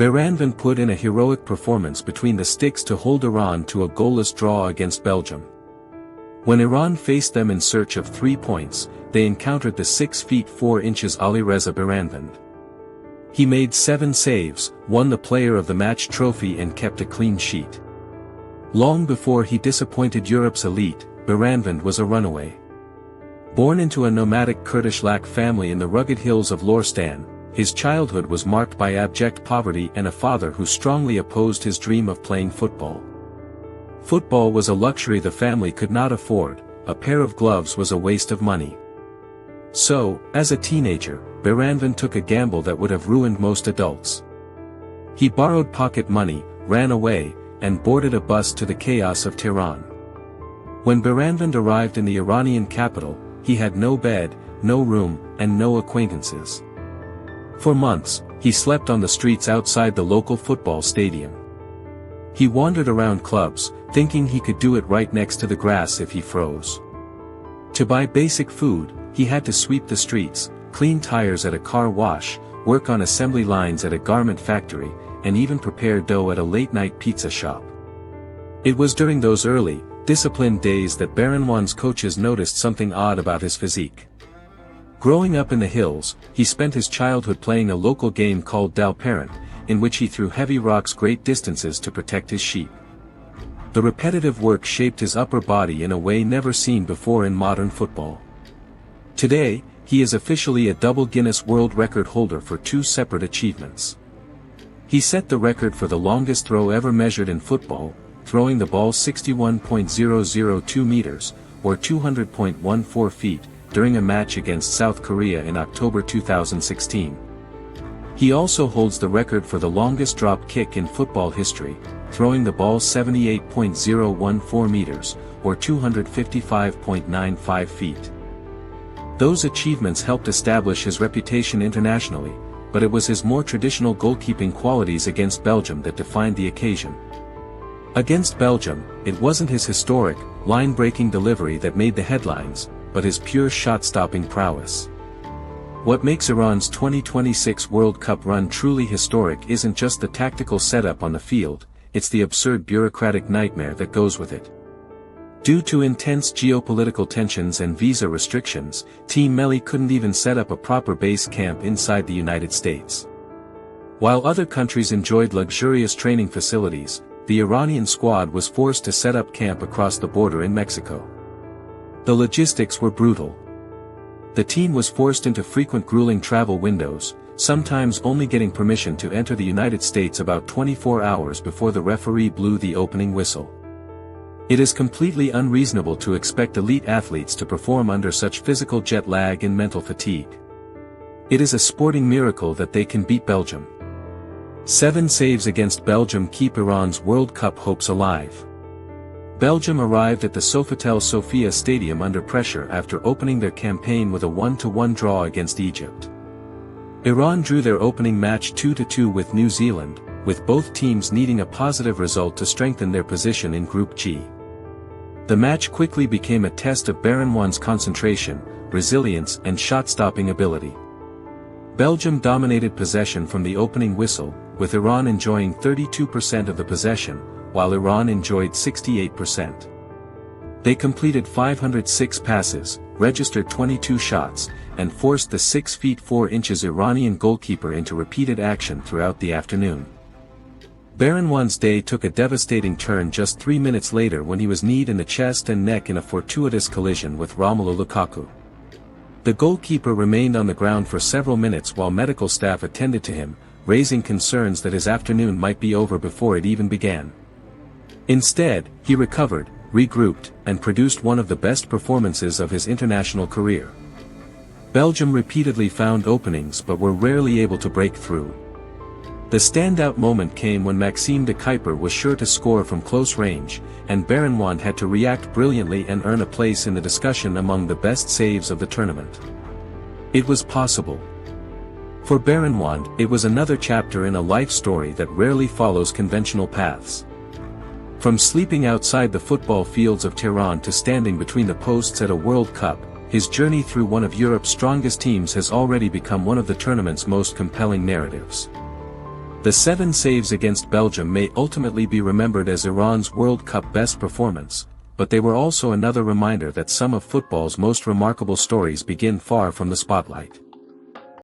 Beranvand put in a heroic performance between the sticks to hold Iran to a goalless draw against Belgium. When Iran faced them in search of 3 points, they encountered the 6 feet 4 inches Alireza Beranvand. He made 7 saves, won the Player of the Match trophy and kept a clean sheet. Long before he disappointed Europe's elite, Beranvand was a runaway. Born into a nomadic Kurdish Lak family in the rugged hills of Lorestan, his childhood was marked by abject poverty and a father who strongly opposed his dream of playing football. Football was a luxury the family could not afford, a pair of gloves was a waste of money. So, as a teenager, Beranvand took a gamble that would have ruined most adults. He borrowed pocket money, ran away, and boarded a bus to the chaos of Tehran. When Beranvand arrived in the Iranian capital, he had no bed, no room, and no acquaintances. For months, he slept on the streets outside the local football stadium. He wandered around clubs, thinking he could do it right next to the grass if he froze. To buy basic food, he had to sweep the streets, clean tires at a car wash, work on assembly lines at a garment factory, and even prepare dough at a late-night pizza shop. It was during those early, disciplined days that Beranvand's coaches noticed something odd about his physique. Growing up in the hills, he spent his childhood playing a local game called Dalparan, in which he threw heavy rocks great distances to protect his sheep. The repetitive work shaped his upper body in a way never seen before in modern football. Today, he is officially a double Guinness World Record holder for 2 separate achievements. He set the record for the longest throw ever measured in football, throwing the ball 61.002 meters, or 200.14 feet, during a match against South Korea in October 2016. He also holds the record for the longest drop kick in football history, throwing the ball 78.014 meters, or 255.95 feet. Those achievements helped establish his reputation internationally, but it was his more traditional goalkeeping qualities against Belgium that defined the occasion. Against Belgium, it wasn't his historic, line-breaking delivery that made the headlines, but his pure shot-stopping prowess. What makes Iran's 2026 World Cup run truly historic isn't just the tactical setup on the field, it's the absurd bureaucratic nightmare that goes with it. Due to intense geopolitical tensions and visa restrictions, 𝐁𝐄𝐈 couldn't even set up a proper base camp inside the United States. While other countries enjoyed luxurious training facilities, the Iranian squad was forced to set up camp across the border in Mexico. The logistics were brutal. The team was forced into frequent grueling travel windows, sometimes only getting permission to enter the United States about 24 hours before the referee blew the opening whistle. It is completely unreasonable to expect elite athletes to perform under such physical jet lag and mental fatigue. It is a sporting miracle that they can beat Belgium. 7 saves against Belgium keep Iran's World Cup hopes alive. Belgium arrived at the Sofitel Sofia Stadium under pressure after opening their campaign with a 1-1 draw against Egypt. Iran drew their opening match 2-2 with New Zealand, with both teams needing a positive result to strengthen their position in Group G. The match quickly became a test of Beranvand's concentration, resilience and shot-stopping ability. Belgium dominated possession from the opening whistle, with Iran enjoying 32% of the possession, while Iran enjoyed 68%. They completed 506 passes, registered 22 shots, and forced the 6 feet 4 inches Iranian goalkeeper into repeated action throughout the afternoon. Beranvand's day took a devastating turn just 3 minutes later when he was kneed in the chest and neck in a fortuitous collision with Romelu Lukaku. The goalkeeper remained on the ground for several minutes while medical staff attended to him, raising concerns that his afternoon might be over before it even began. Instead, he recovered, regrouped, and produced one of the best performances of his international career. Belgium repeatedly found openings but were rarely able to break through. The standout moment came when Maxime de Kuyper was sure to score from close range, and Beranvand had to react brilliantly and earn a place in the discussion among the best saves of the tournament. It was possible. For Beranvand, it was another chapter in a life story that rarely follows conventional paths. From sleeping outside the football fields of Tehran to standing between the posts at a World Cup, his journey through one of Europe's strongest teams has already become one of the tournament's most compelling narratives. The 7 saves against Belgium may ultimately be remembered as Iran's World Cup best performance, but they were also another reminder that some of football's most remarkable stories begin far from the spotlight.